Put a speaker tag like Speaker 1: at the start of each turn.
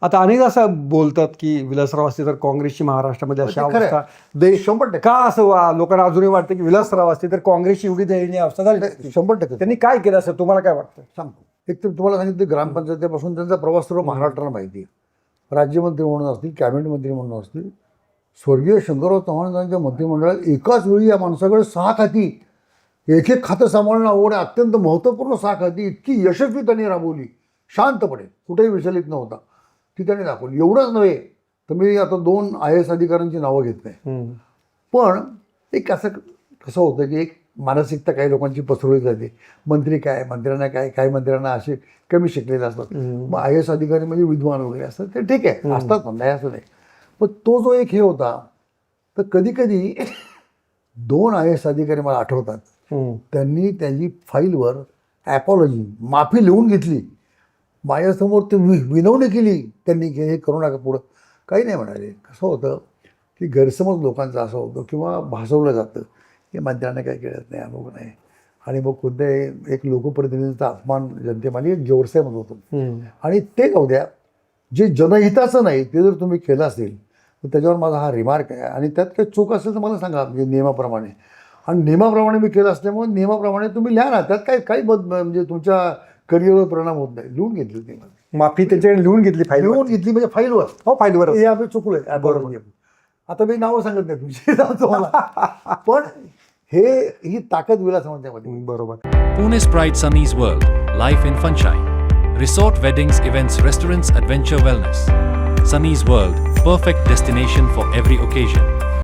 Speaker 1: आता अनेक असं बोलतात की विलासराव असते तर काँग्रेसची महाराष्ट्रामध्ये अशी
Speaker 2: ते खरं आहे.
Speaker 1: अवस्था
Speaker 2: 100%
Speaker 1: का असं लोकांना अजूनही वाटतं की विलासराव असते तर काँग्रेसची एवढी दयनीय अवस्था झाली नसती?
Speaker 2: 100%
Speaker 1: त्यांनी काय केलं असं तुम्हाला काय वाटतं?
Speaker 2: सांगतो. एक तर तुम्हाला सांगितलं ग्रामपंचायतीपासून त्यांचा प्रवास सर्व महाराष्ट्राला माहिती आहे. राज्यमंत्री म्हणून असतील, कॅबिनेट मंत्री म्हणून असतील, स्वर्गीय शंकरराव चव्हाण यांच्या मंत्रिमंडळात एकाच वेळी या माणसाकडे 6 खाती, एक एक खातं सांभाळणं अवघड आहे. अत्यंत महत्त्वपूर्ण 6 खाती इतकी यशस्वी त्यांनी राबवली, शांतपणे, कुठेही विचलित नव्हता, ती त्यांनी दाखवली. एवढंच नव्हे तर मी आता 2 IAS अधिकाऱ्यांची नावं घेत नाही, पण एक असं कसं होतं की एक मानसिकता काही लोकांची पसरवली जाते. मंत्री काय, मंत्र्यांना काय, काही मंत्र्यांना असे कमी शिकलेले असतात. मग IAS अधिकारी म्हणजे विद्वान वगैरे असतात, ते ठीक आहे, असतात पण नाही असं नाही. पण तो जो एक हे होता, तर कधी कधी 2 IAS अधिकारी मला आठवतात, त्यांनी त्यांची फाईलवर ॲपॉलॉजी, माफी लिहून घेतली. माझ्यासमोर ते विनवणी केली त्यांनी की हे करू नका पुढं. काही नाही म्हणाले. कसं होतं की गैरसमज लोकांचा असा होतो किंवा भासवलं जातं की मंत्र्यांना काही कळत नाही, अमुक नाही, आणि मग कोणत्याही एक लोकप्रतिनिधीचा अपमान जनतेमध्ये एक गैरसमज होतो. आणि ते जाऊ द्या, जे जनहिताचं नाही ते जर तुम्ही केलं असेल तर त्याच्यावर माझा हा रिमार्क आहे. आणि त्यात काही चूक असेल तर मला सांगा, म्हणजे नियमाप्रमाणे. आणि नियमाप्रमाणे मी केलं असल्यामुळे नियमाप्रमाणे तुम्ही लिहा ना, त्यात काही म्हणजे तुमच्या करिअरवर परिणाम होत नाही. लिहून घेतली होती
Speaker 1: माफी त्याच्याकडे लिहून घेतली फाईल,
Speaker 2: लिहून घेतली म्हणजे फाईलवर.
Speaker 1: हो फाईलवर.
Speaker 2: हे आम्ही चुकलोय बरोबर. आता मी नावं सांगत नाही तुमची तुम्हाला, पण ही ताकद विलासरावांच्यामध्ये.
Speaker 1: बरोबर.
Speaker 3: Pune's Pride Sunny's World, Life in Funshine. Resort weddings, events, restaurants, adventure wellness. Sunny's World, perfect destination for every occasion.